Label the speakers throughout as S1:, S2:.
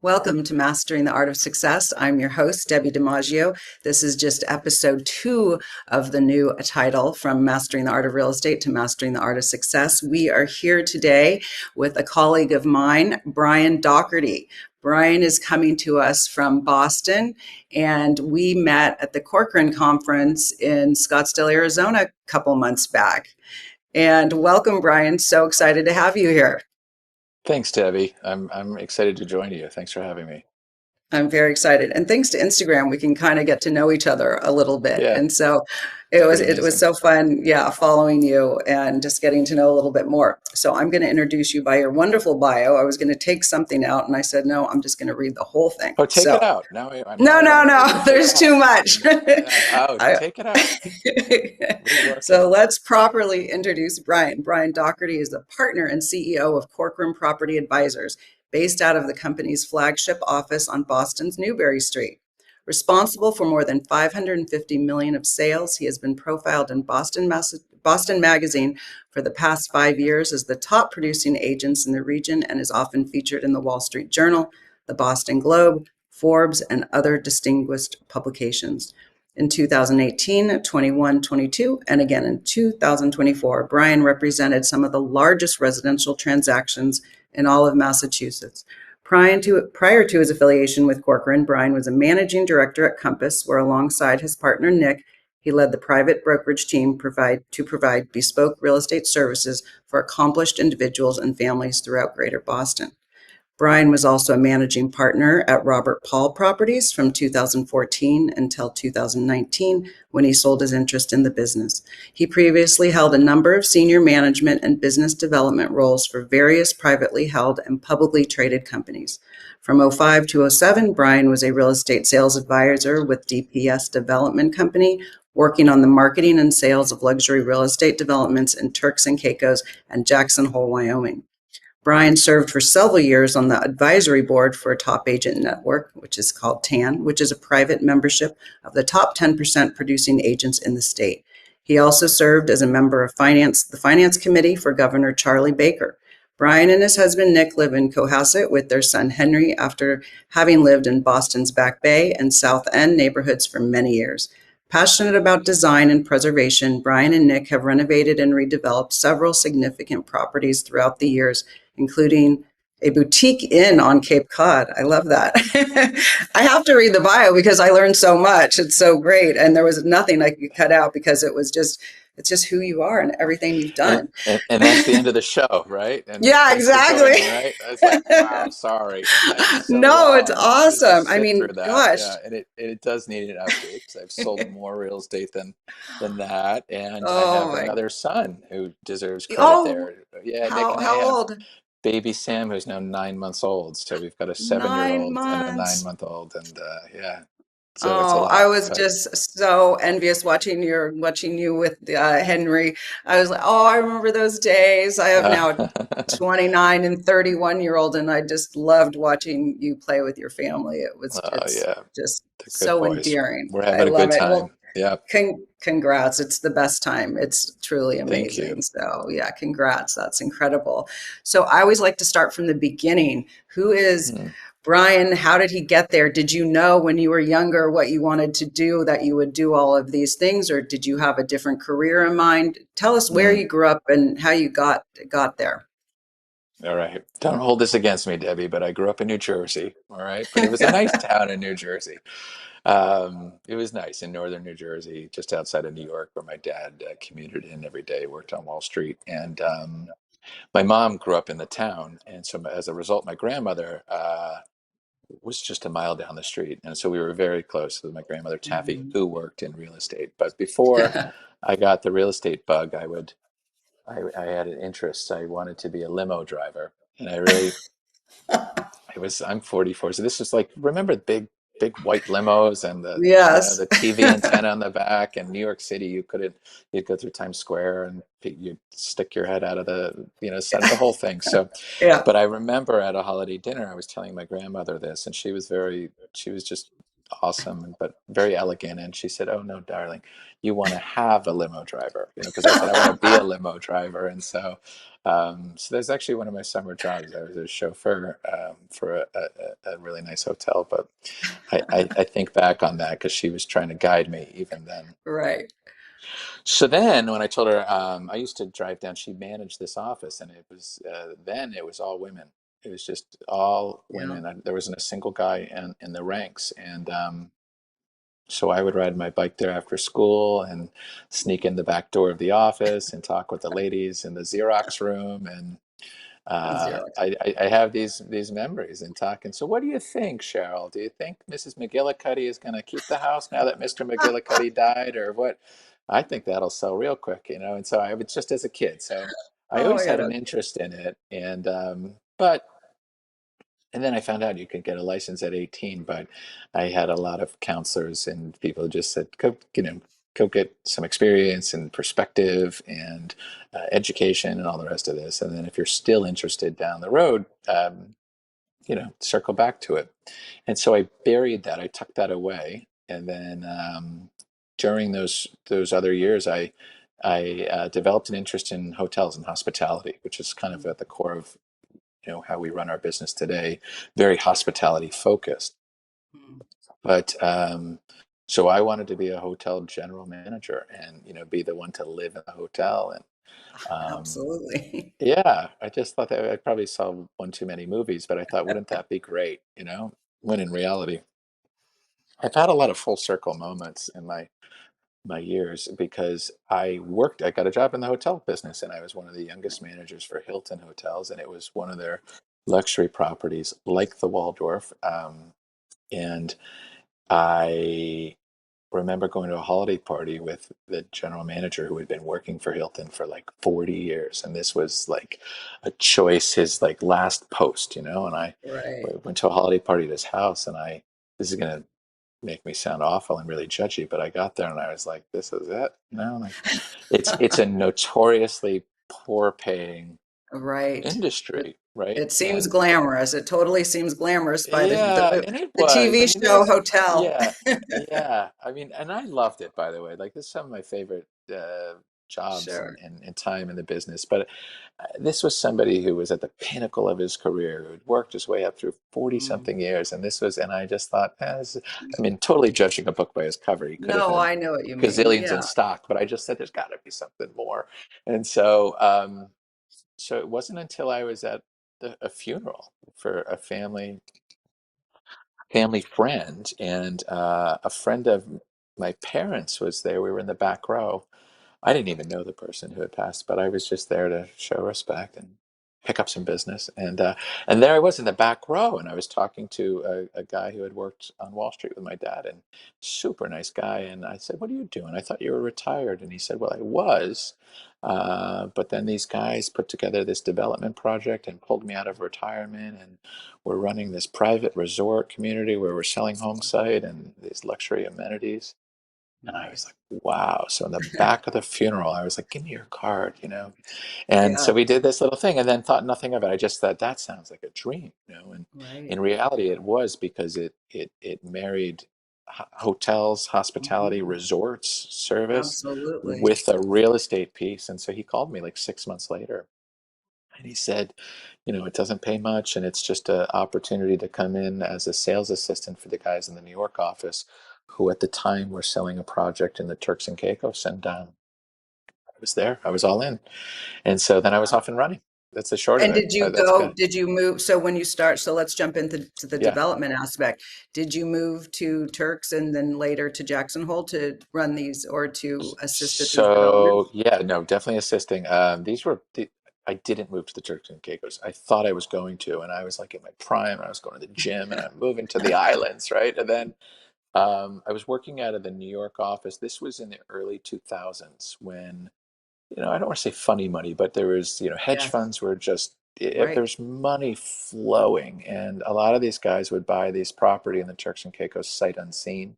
S1: Welcome to Mastering the Art of Success. I'm your host, Debbi DiMaggio. This is just episode 2 of the new title, From Mastering the Art of Real Estate to Mastering the Art of Success. We are here today with a colleague of mine, Brian Dougherty. Brian is coming to us from Boston, and we met at the Corcoran conference in Scottsdale, Arizona a couple months back. And welcome, Brian. So excited to have you here.
S2: Thanks, Debbie. I'm excited to join you. Thanks for having me.
S1: I'm very excited. And thanks to Instagram, we can kind of get to know each other a little bit.
S2: Yeah,
S1: And so
S2: it's
S1: it was
S2: pretty
S1: it was
S2: amazing.
S1: so fun, yeah, following you and just getting to know a little bit more. So I'm going to introduce you by your wonderful bio. I was going to take something out and I said, no, I'm just going to read the whole thing.
S2: Oh, take
S1: So
S2: it out. Now
S1: no,
S2: I want
S1: no,
S2: to hear
S1: no,
S2: it. Take
S1: there's
S2: it
S1: too
S2: out.
S1: much.
S2: Oh,
S1: I,
S2: take it out. Rework
S1: so
S2: it.
S1: let's properly introduce Brian. Brian Doherty is the partner and CEO of Corcoran Property Advisors, based out of the company's flagship office on Boston's Newbury Street. Responsible for more than 550 million of sales, he has been profiled in Boston Magazine for the past 5 years as the top producing agents in the region and is often featured in the Wall Street Journal, the Boston Globe, Forbes, and other distinguished publications. In 2018, 21, 22, and again in 2024, Brian represented some of the largest residential transactions in all of Massachusetts. Prior to his affiliation with Corcoran, Brian was a managing director at Compass, where alongside his partner Nick, he led the private brokerage team to provide bespoke real estate services for accomplished individuals and families throughout Greater Boston. Brian was also a managing partner at Robert Paul Properties from 2014 until 2019, when he sold his interest in the business. He previously held a number of senior management and business development roles for various privately held and publicly traded companies. From '05 to '07, Brian was a real estate sales advisor with DPS Development Company, working on the marketing and sales of luxury real estate developments in Turks and Caicos and Jackson Hole, Wyoming. Brian served for several years on the advisory board for a top agent network, which is called TAN, which is a private membership of the top 10% producing agents in the state. He also served as a member of the finance committee for Governor Charlie Baker. Brian and his husband Nick live in Cohasset with their son Henry after having lived in Boston's Back Bay and South End neighborhoods for many years. Passionate about design and preservation, Brian and Nick have renovated and redeveloped several significant properties throughout the years, including a boutique inn on Cape Cod. I love that. I have to read the bio because I learned so much. It's so great. And there was nothing I could cut out because it's just who you are and everything you've
S2: And,
S1: done.
S2: and that's the end of the show, right? And
S1: Yeah,
S2: thanks for
S1: exactly.
S2: joining, right? I was like, wow, sorry. That's so
S1: No, it's
S2: long. Let me
S1: awesome.
S2: just
S1: I
S2: sit
S1: mean,
S2: through that.
S1: gosh.
S2: Yeah, and it does need an update because I've sold more real estate than that, and I
S1: Oh
S2: have
S1: my.
S2: another son who deserves credit
S1: Oh,
S2: there. Yeah, Nick
S1: how
S2: and I
S1: how
S2: have
S1: old?
S2: baby Sam, who's now 9 months old. So we've got a 7 year
S1: 9
S2: old and a nine
S1: months.
S2: month old, and yeah, so it's a
S1: Oh, I
S2: lot.
S1: was
S2: But
S1: just so envious watching you with Henry. I was like, oh, I remember those days. I have now a 29 and 31-year-old, and I just loved watching you play with your family.
S2: oh
S1: It's
S2: yeah,
S1: just
S2: they're good
S1: so
S2: boys.
S1: endearing.
S2: We're
S1: I
S2: having a
S1: love
S2: good
S1: it. Well,
S2: time. Yeah,
S1: congrats. It's the best time. It's truly
S2: thank you.
S1: amazing. So, yeah, congrats. That's incredible. So, I always like to start from the beginning. Who is
S2: Hmm.
S1: Brian? How did he get there? Did you know when you were younger what you wanted to do, that you would do all of these things, or did you have a different career in mind? Tell us where
S2: Hmm.
S1: you grew up and how you got there.
S2: All right. Don't hold this against me, Debbie, but I grew up in New Jersey. All right. But it was a nice town in New Jersey. It was nice in northern New Jersey, just outside of New York, where my dad commuted in every day, worked on Wall Street. And my mom grew up in the town. And so as a result, my grandmother was just a mile down the street. And so we were very close with my grandmother, Taffy,
S1: Mhm.
S2: who worked in real estate. But before I got the real estate bug, I had an interest. I wanted to be a limo driver. And I really I'm 44, so this is like, remember big white limos and
S1: Yes.
S2: the TV antenna on the back. In New York City, you'd go through Times Square and you'd stick your head out of the side of the whole thing. So,
S1: Yeah.
S2: but I remember at a holiday dinner, I was telling my grandmother this, and she was just awesome, but very elegant. And she said, "Oh no, darling, you want to have a limo driver, because I said I want to be a limo driver." And so, so that's actually one of my summer jobs. I was a chauffeur for a really nice hotel. But I think back on that because she was trying to guide me even then.
S1: Right.
S2: So then when I told her, I used to drive down, she managed this office, and it was then it was all women. It was just all
S1: Yeah.
S2: women. There wasn't a single guy in the ranks. And so I would ride my bike there after school and sneak in the back door of the office and talk with the ladies in the Xerox room. And
S1: Xerox.
S2: I have these memories and talking. So what do you think, Cheryl? Do you think Mrs. McGillicuddy is going to keep the house now that Mr. McGillicuddy died, or what? I think that'll sell real quick. And so I was just as a kid, so I
S1: Oh,
S2: always
S1: yeah.
S2: had
S1: No
S2: an interest in it. And then I found out you could get a license at 18, but I had a lot of counselors and people who just said, go get some experience and perspective and education and all the rest of this. And then if you're still interested down the road, circle back to it. And so I buried that. I tucked that away. And then during those other years, I developed an interest in hotels and hospitality, which is kind of at the core of how we run our business today, very hospitality focused.
S1: Mm.
S2: But so I wanted to be a hotel general manager and be the one to live in the hotel. And
S1: Absolutely.
S2: yeah, I just thought that I probably saw one too many movies, but I thought, wouldn't that be great? When in reality, I've had a lot of full circle moments in my years because I got a job in the hotel business, and I was one of the youngest managers for Hilton Hotels, and it was one of their luxury properties like the Waldorf. And I remember going to a holiday party with the general manager who had been working for Hilton for like 40 years. And this was like a choice, his like last post. And I
S1: Right.
S2: went to a holiday party at his house, and this is going to make me sound awful and really judgy, but I got there and I was like, this is it. Like it's a notoriously poor paying
S1: Right. It
S2: industry, right?
S1: it seems
S2: And
S1: glamorous. It totally seems glamorous by
S2: yeah, and it
S1: the
S2: was. I
S1: TV
S2: mean,
S1: show
S2: there's
S1: Hotel.
S2: yeah, yeah. I mean, and I loved it, by the way. Like, this is some of my favorite jobs and,
S1: Sure.
S2: and time in the business. But this was somebody who was at the pinnacle of his career, who had worked his way up through 40
S1: Mm.
S2: something years. And I just thought, I mean, totally judging a book by is cover. He could have
S1: No,
S2: had
S1: I know what you mean.
S2: gazillions
S1: Yeah.
S2: in stock, but I just said, there's got to be something more. And so it wasn't until I was at a funeral for a family friend, and a friend of my parents was there. We were in the back row. I didn't even know the person who had passed, but I was just there to show respect and pick up some business. And there I was in the back row, and I was talking to a guy who had worked on Wall Street with my dad, and super nice guy. And I said, "What are you doing?" I thought you were retired. And he said, "Well, I was, but then these guys put together this development project and pulled me out of retirement, and we're running this private resort community where we're selling home site and these luxury amenities." And I was
S1: Nice.
S2: like, wow. So in the back of the funeral, I was like, give me your card. And
S1: Yeah.
S2: so we did this little thing and then thought nothing of it. I just thought that sounds like a dream. And
S1: Right.
S2: in reality, it was, because it married hotels, hospitality,
S1: Mhm.
S2: resorts, service
S1: Absolutely.
S2: with a real estate piece. And so he called me like 6 months later, and he said, it doesn't pay much, and it's just an opportunity to come in as a sales assistant for the guys in the New York office, who at the time were selling a project in the Turks and Caicos. And I was there. I was all in. And so then I was off and running. That's the short of
S1: And
S2: it. That's kind of,
S1: did you move, so when you start, so let's jump into the
S2: yeah.
S1: development aspect. Did you move to Turks and then later to Jackson Hole to run these or to assist at these
S2: So
S1: developments?
S2: yeah, no, definitely assisting. I didn't move to the Turks and Caicos. I thought I was going to, and I was like in my prime, and I was going to the gym, and I'm moving to the islands, right? And then I was working out of the New York office. This was in the early 2000s when, I don't want to say funny money, but there was, hedge
S1: Yes,
S2: funds were just,
S1: right.
S2: there's money flowing. And a lot of these guys would buy these property in the Turks and Caicos sight unseen,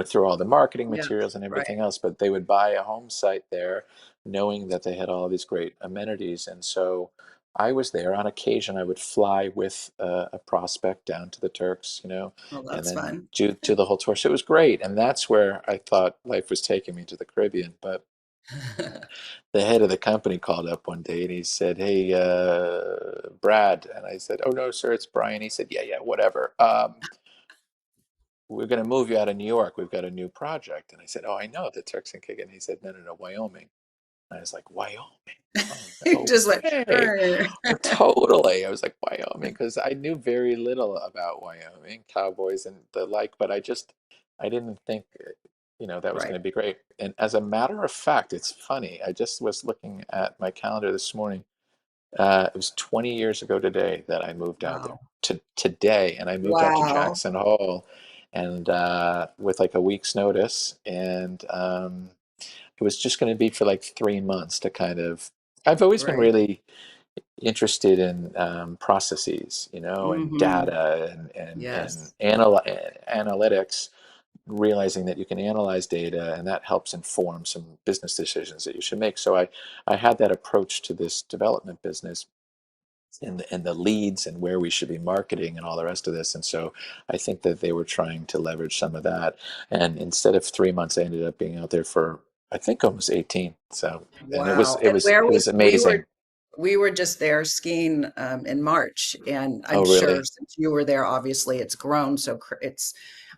S2: through all the marketing
S1: Yes,
S2: materials and
S1: right.
S2: everything else. But they would buy a home site there knowing that they had all these great amenities. And so I was there on occasion. I would fly with a prospect down to the Turks,
S1: Well,
S2: and
S1: that's
S2: then
S1: fun.
S2: do the whole tour. So it was great, and that's where I thought life was taking me, to the Caribbean. But the head of the company called up one day and he said, "Hey, Brad," and I said, "Oh no, sir, it's Brian." He said, "Yeah, yeah, whatever. We're going to move you out of New York. We've got a new project." And I said, "Oh, I know, the Turks and Caicos." And he said, "No, no, no, Wyoming." And I was like, "Wyoming? Oh, no
S1: Just like,
S2: way." Oh, totally. I was like, Wyoming, because I knew very little about Wyoming, cowboys and the like, but I didn't think, that was
S1: right.
S2: going to be great. And as a matter of fact, it's funny. I just was looking at my calendar this morning. It was 20 years ago today that I moved out there.
S1: Wow.
S2: Today, and I moved out to
S1: Wow.
S2: Jackson Hole, and with like a week's notice, and it was just going to be for like 3 months to kind of. I've always been
S1: Right.
S2: really interested in processes, and
S1: Hmm.
S2: data and
S1: Yes.
S2: analytics, realizing that you can analyze data and that helps inform some business decisions that you should make. So I had that approach to this development business, and the leads and where we should be marketing and all the rest of this. And so I think that they were trying to leverage some of that. And instead of 3 months, I ended up being out there for, I think, almost 18. So, and it was
S1: Wow.
S2: it
S1: And
S2: was
S1: where
S2: it was
S1: was
S2: amazing.
S1: we were just there skiing in March, and I'm
S2: Oh,
S1: sure
S2: really?
S1: since you were there, obviously it's grown. So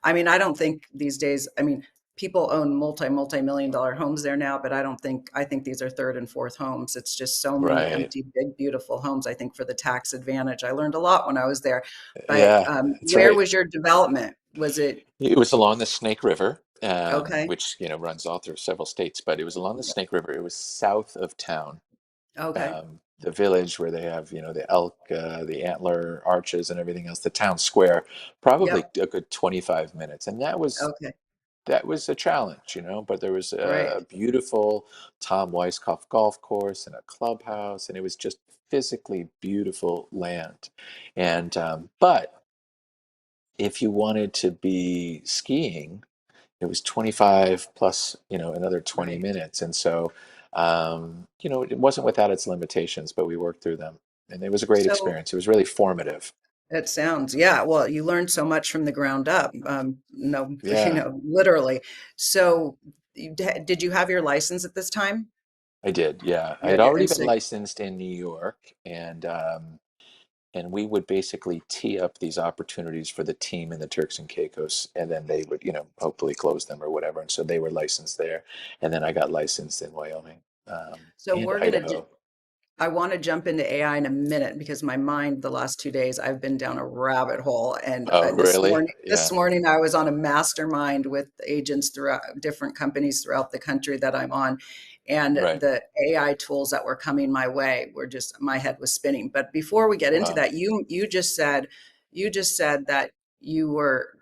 S1: I mean, I don't think these days, I mean, people own multi-million dollar homes there now, but I think these are third and fourth homes. It's just so many
S2: Right.
S1: empty, big, beautiful homes. I think for the tax advantage, I learned a lot when I was there. But
S2: Yeah, that's
S1: where
S2: right.
S1: was your development? Was it
S2: It was along the Snake River,
S1: okay?
S2: which runs all through several states, but it was along the Snake River. It was south of town,
S1: Okay.
S2: the village where they have, the elk, the antler arches, and everything else. The town square, probably
S1: Yep.
S2: a good 25 minutes, and
S1: Okay.
S2: that was a challenge, But there was
S1: Right.
S2: a beautiful Tom Weiskopf golf course and a clubhouse, and it was just physically beautiful land. And but if you wanted to be skiing, it was 25 plus, another 20
S1: Right.
S2: minutes. And so, it wasn't without its limitations, but we worked through them. And it was a great
S1: So
S2: experience. It was really formative.
S1: it sounds, yeah. Well, you learned so much from the ground up. No,
S2: Yeah,
S1: literally. So, did you have your license at this time?
S2: I did. Yeah. I
S1: You
S2: had
S1: had your
S2: already been
S1: instinct.
S2: licensed in New York, and we would basically tee up these opportunities for the team in the Turks and Caicos, and then they would, hopefully close them or whatever. And so they were licensed there. And then I got licensed in Wyoming,
S1: So
S2: and
S1: we're gonna.
S2: Idaho.
S1: I want to jump into AI in a minute because my mind the last 2 days I've been down a rabbit hole. And
S2: Oh,
S1: this
S2: really?
S1: morning,
S2: Yeah.
S1: I was on a mastermind with agents throughout different companies throughout the country that I'm on, and
S2: Right.
S1: the AI tools that were coming my way were just my head was spinning. But before we get into
S2: Wow.
S1: that, you just said that you were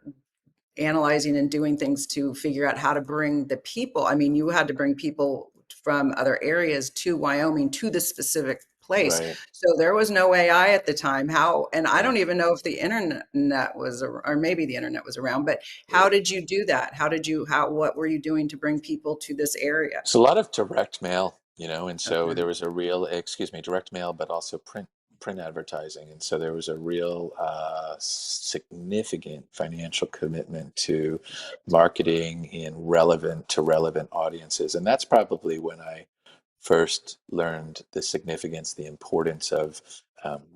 S1: analyzing and doing things to figure out how to bring the people. I mean, you had to bring people from other areas to Wyoming to the specific place.
S2: Right.
S1: So there was no AI at the time. How, and I
S2: Yeah.
S1: don't even know if the internet was, or maybe the internet was around, but how did you do that? What were you doing to bring people to this area?
S2: It's a lot of direct mail, and so
S1: Okay.
S2: there was a real, excuse me, direct mail, but also print advertising, and so there was a real significant financial commitment to marketing in relevant audiences, and that's probably when I first learned the significance, the importance of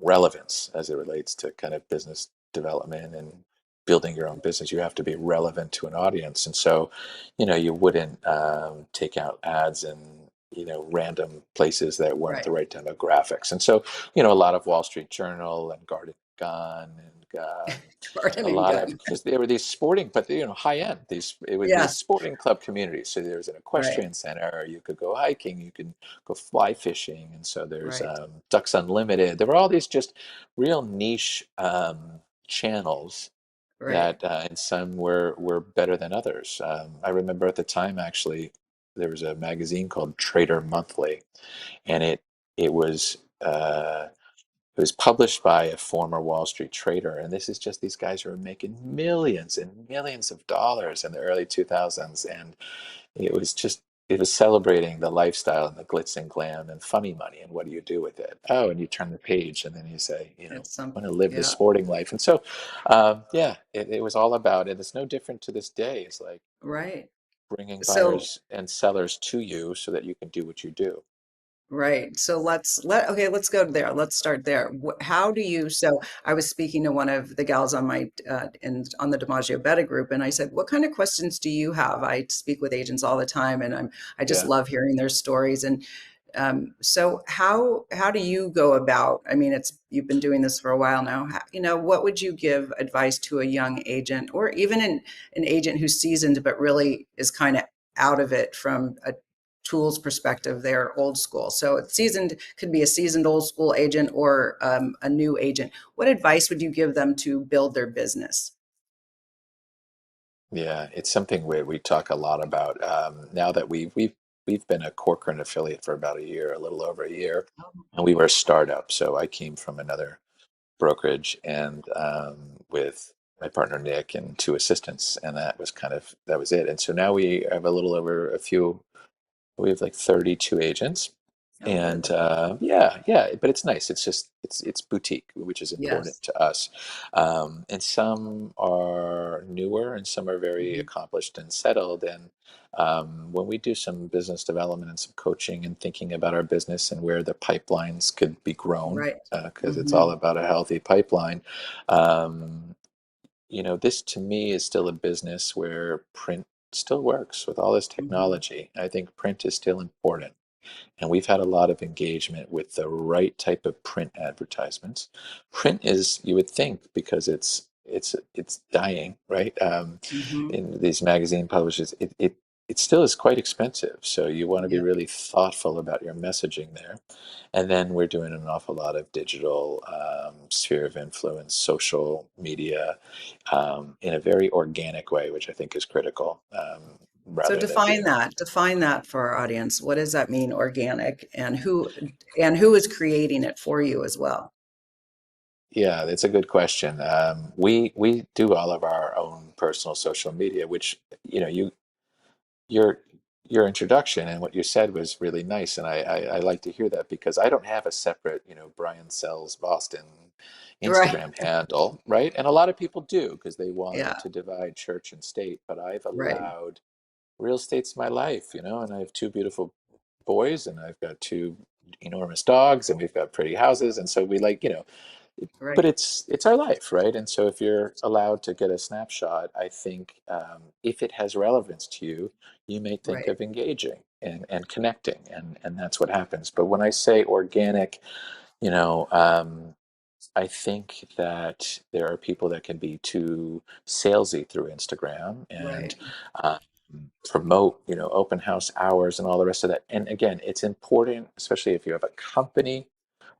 S2: relevance as it relates to kind of business development and building your own business. You have to be relevant to an audience. And so, you wouldn't take out ads in, random places that weren't
S1: Right.
S2: the right demographics. And so, a lot of Wall Street Journal and Garden Gun and a
S1: Gardening
S2: lot of,
S1: gun.
S2: because they were these sporting, but high end. It would be
S1: Yes.
S2: sporting club communities. So there's an
S1: Right.
S2: equestrian center. You could go hiking. You can go fly fishing, and so there's
S1: Right.
S2: Ducks Unlimited. There were all these just real niche channels
S1: Right.
S2: that, and some were better than others. I remember at the time, actually, there was a magazine called Trader Monthly, and it was. It was published by a former Wall Street trader, and this is just these guys who are making millions and millions of dollars in the early 2000s, and it was just it was celebrating the lifestyle and the glitz and glam and funny money and what do you do with it? Oh, and you turn the page and then you say,
S1: It's
S2: I
S1: some,
S2: want to live the
S1: yeah,
S2: sporting life. And so, yeah, it was all about it. It's no different to this day. It's like
S1: right.
S2: bringing
S1: So
S2: buyers and sellers to you so that you can do what you do.
S1: right. So okay, let's go there. Let's start there. How do you, so I was speaking to one of the gals on my, on the DiMaggio Beta group, and I said, what kind of questions do you have? I speak with agents all the time, and I just
S2: Yeah.
S1: love hearing their stories. And so how do you go about, I mean, you've been doing this for a while now. What would you give advice to a young agent or even an agent who's seasoned, but really is kind of out of it from a tools perspective? They're old school. So it's seasoned, could be a seasoned old school agent or a new agent. What advice would you give them to build their business?
S2: Yeah, it's something we talk a lot about now that we've been a Corcoran affiliate for about a year, a little over a year, and we were a startup. So I came from another brokerage and with my partner Nick and two assistants, and that was it. And so now we have a little over a few. We have like 32 agents,
S1: Oh,
S2: and
S1: good.
S2: yeah, yeah, but it's nice. It's just it's boutique, which is important
S1: Yes.
S2: to us. And some are newer, and some are very
S1: Mhm.
S2: accomplished and settled. And when we do some business development and some coaching and thinking about our business and where the pipelines could be grown,
S1: Right.
S2: because it's all
S1: Hmm.
S2: about a healthy pipeline. Um, this to me is still a business where print still works with all this
S1: Hmm.
S2: technology. I think print is still important. And we've had a lot of engagement with the right type of print advertisements. Print is, you would think, because it's dying, right?
S1: Hmm.
S2: In these magazine publishers, it still is quite expensive. So you want to be
S1: Yeah.
S2: really thoughtful about your messaging there. And then we're doing an awful lot of digital sphere of influence, social media, in a very organic way, which I think is critical,
S1: So
S2: rather than being.
S1: define that for our audience. What does that mean, organic, and who is creating it for you as well?
S2: Yeah, that's a good question. We do all of our own personal social media, which your your introduction and what you said was really nice, and I like to hear that because I don't have a separate Brian Sells Boston
S1: Right.
S2: Instagram handle, right? And a lot of people do because they want
S1: Yeah.
S2: to divide church and state, but I've
S1: Right.
S2: allowed real estate's my life, and I have two beautiful boys and I've got two enormous dogs and we've got pretty houses, and so we like, but
S1: Right.
S2: it's our life, right? And so if you're allowed to get a snapshot, I think if it has relevance to you, you may think
S1: Right.
S2: of engaging and connecting, and that's what happens. But when I say organic, you know um, I think that there are people that can be too salesy through Instagram and
S1: Right.
S2: uh, promote, open house hours and all the rest of that. And again, it's important, especially if you have a company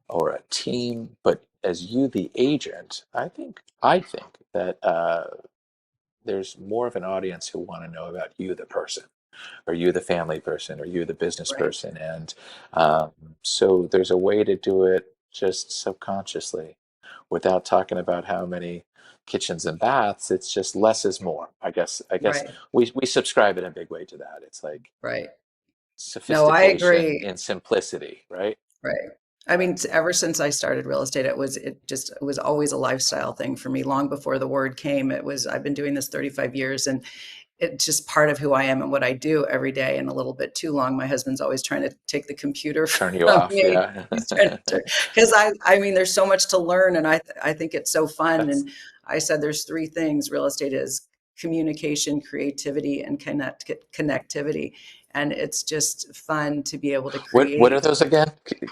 S2: or a team. But as you, the agent, I think that there's more of an audience who want to know about you, the person, or you, the family person, or you, the business
S1: Right.
S2: person. And so there's a way to do it just subconsciously without talking about how many kitchens and baths. It's just less is more. I guess
S1: Right.
S2: we subscribe in a big way to that. It's like
S1: Right. No, I
S2: sophistication
S1: agree.
S2: in simplicity, right?
S1: Right. I mean, ever since I started real estate, it was always a lifestyle thing for me. Long before the word came, I've been doing this 35 years, and it's just part of who I am and what I do every day, and a little bit too long. My husband's always trying to take the computer
S2: Turn you
S1: from
S2: off,
S1: me.
S2: yeah.
S1: He's trying to, because I mean, there's so much to learn, and I think it's so fun.
S2: That's
S1: And I said there's three things real estate is: communication, creativity, and connectivity. And it's just fun to be able to
S2: what are
S1: create.
S2: those again?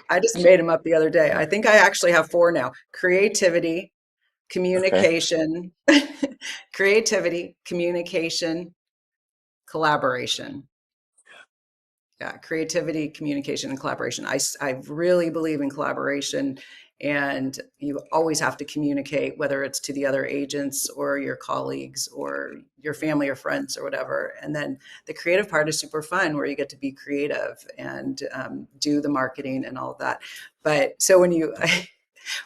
S1: I just made them up the other day.
S2: Yeah.
S1: I think I actually have four now: creativity,
S2: Okay.
S1: communication, creativity, communication, collaboration. Yeah, creativity, communication, and collaboration. I really believe in collaboration, and you always have to communicate, whether it's to the other agents or your colleagues or your family or friends or whatever. And then the creative part is super fun, where you get to be creative and do the marketing and all of that. But so when you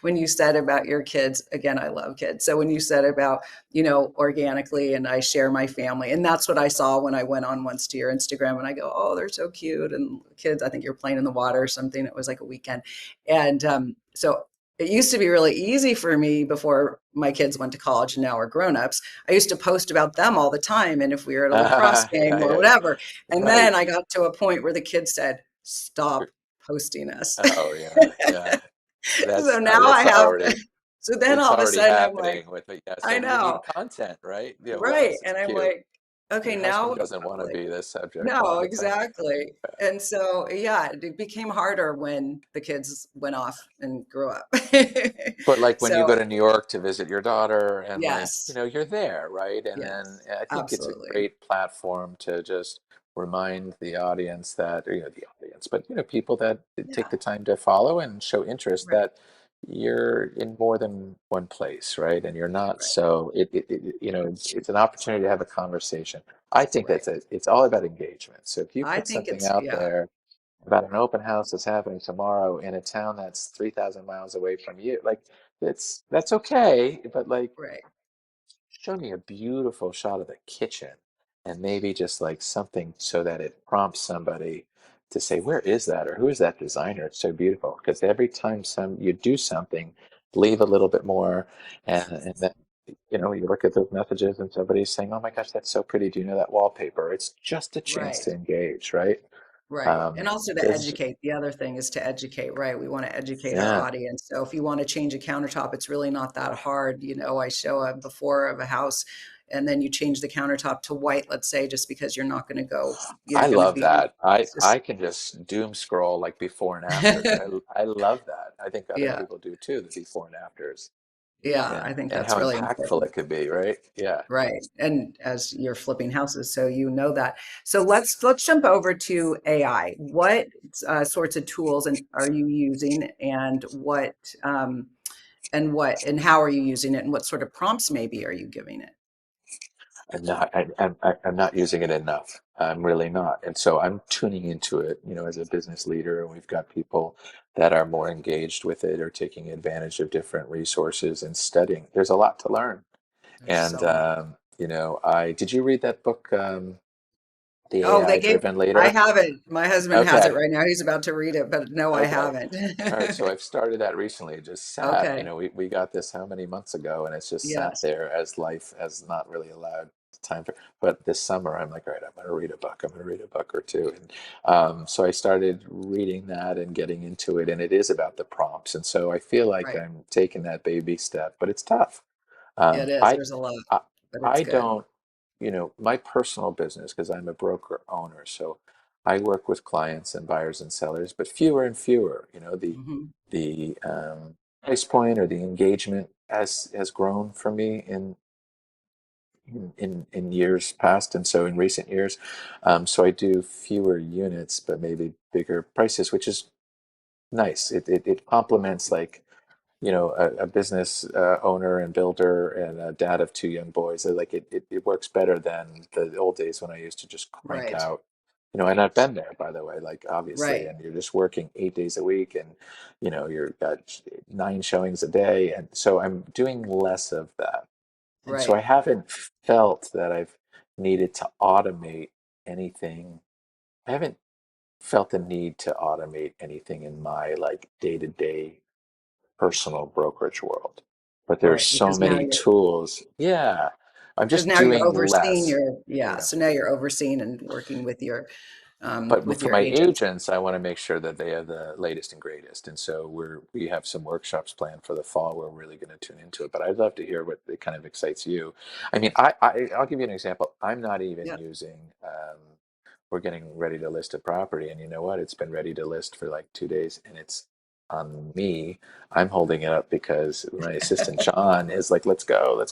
S1: when you said about your kids, again, I love kids. So when you said about, organically, and I share my family, and that's what I saw when I went on once to your Instagram, and I go, oh, they're so cute. And kids, I think you're playing in the water or something. It was like a weekend. And so it used to be really easy for me before my kids went to college and now are grown-ups. I used to post about them all the time. And if we were at a lacrosse
S2: Yeah,
S1: game or
S2: yeah, yeah.
S1: whatever. And
S2: Right.
S1: then I got to a point where the kids said, stop posting us.
S2: Oh yeah, yeah.
S1: So
S2: That's
S1: now I
S2: that's
S1: have,
S2: already
S1: so then
S2: it's
S1: all of a
S2: already
S1: sudden I'm like,
S2: happening with it. Yeah.
S1: I
S2: So you
S1: know,
S2: need content, right? Yeah. What
S1: right.
S2: else is
S1: And I'm
S2: cute?
S1: like, okay,
S2: Your
S1: now
S2: husband doesn't want to
S1: like,
S2: be this subject all
S1: no,
S2: the time.
S1: exactly. And so, yeah, it became harder when the kids went off and grew up.
S2: But like when you
S1: So,
S2: go to New York to visit your daughter and like,
S1: yes,
S2: you're there, right? And then
S1: yes,
S2: I think it's a
S1: absolutely.
S2: great platform to just remind the audience that, the audience, but people that take
S1: Yeah,
S2: the time to follow and show interest
S1: right,
S2: that you're in more than one place, right? And you're not
S1: right,
S2: so it's an opportunity to have a conversation. I think
S1: right.
S2: it's all about engagement. So if you
S1: I
S2: put
S1: think
S2: something
S1: it's,
S2: out
S1: yeah,
S2: there about an open house that's happening tomorrow in a town that's 3,000 miles away from you. Like, that's okay, but like,
S1: right,
S2: show me a beautiful shot of the kitchen and maybe just like something so that it prompts somebody to say, where is that? Or who is that designer? It's so beautiful. Because every time you do something, leave a little bit more and then you look at those messages and somebody's saying, oh my gosh, that's so pretty. Do you know that wallpaper? It's just a chance
S1: right.
S2: to engage, right?
S1: Right. And also to
S2: There's
S1: educate. The other thing is to educate, right? We want to educate our
S2: Yeah.
S1: audience. So if you want to change a countertop, it's really not that hard. I show a before of a house and then you change the countertop to white, let's say, just because you're not going to go,
S2: I
S1: you're going to
S2: love
S1: be,
S2: that. I
S1: it's
S2: I
S1: just,
S2: can just doom scroll like before and afters. I love that. I think other
S1: yeah.
S2: people do too, the before and afters,
S1: Yeah. I
S2: and
S1: think
S2: and
S1: that's
S2: how
S1: really
S2: impactful
S1: important.
S2: it could be, right? Yeah.
S1: Right. And as you're flipping houses, so you know that. So let's jump over to AI. What sorts of tools are you using um, and how are you using it and what sort of prompts maybe are you giving it?
S2: I'm not using it enough. I'm really not. And so I'm tuning into it, as a business leader, and we've got people that are more engaged with it or taking advantage of different resources and studying. There's a lot to learn.
S1: There's
S2: And
S1: so much.
S2: I did you read that book, The
S1: Oh, they
S2: AI
S1: gave,
S2: Driven
S1: I
S2: Leader?
S1: haven't. My husband has it
S2: Okay.
S1: right now. He's about to read it, but no, I
S2: Okay.
S1: haven't.
S2: All right. So I've started that recently. It just sat,
S1: Okay.
S2: we got this how many months ago, and it's just sat
S1: Yes.
S2: there as life has not really allowed time for. But this summer, I'm like, all right, I'm going to read a book. I'm going to read a book or two. And so I started reading that and getting into it, and it is about the prompts. And so I feel like
S1: Right.
S2: I'm taking that baby step, but it's tough.
S1: It
S2: Um,
S1: is.
S2: I,
S1: There's a lot,
S2: I,
S1: but it's
S2: I
S1: good.
S2: don't, my personal business, because I'm a broker owner, so I work with clients and buyers and sellers, but fewer and fewer.
S1: Hmm.
S2: The price point or the engagement has grown for me in years past, and so in recent years, so I do fewer units, but maybe bigger prices, which is nice. It complements like a business owner and builder and a dad of two young boys. Like it works better than the old days when I used to just crank
S1: Right.
S2: out, and I've been there, by the way, like obviously,
S1: Right.
S2: and you're just working 8 days a week and, you're got 9 showings a day. And so I'm doing less of that. And so I
S1: Right.
S2: haven't felt that I've needed to automate anything. I haven't felt the need to automate anything in my like day to day personal brokerage world. But there's
S1: Right.
S2: so many tools. Yeah. I'm
S1: Because
S2: just
S1: now you're
S2: doing
S1: overseeing
S2: less.
S1: your, yeah.
S2: Yeah.
S1: So now you're overseeing and working
S2: But
S1: with
S2: for
S1: your
S2: my
S1: agents.
S2: agents, I want to make sure that they have the latest and greatest. And so we have some workshops planned for the fall. We're really going to tune into it. But I'd love to hear what it kind of excites you. I mean, I'll give you an example. I'm not even
S1: Yeah.
S2: using. We're getting ready to list a property, and you know what? It's been ready to list for like 2 days, and it's on me. I'm holding it up because my assistant John is like, let's go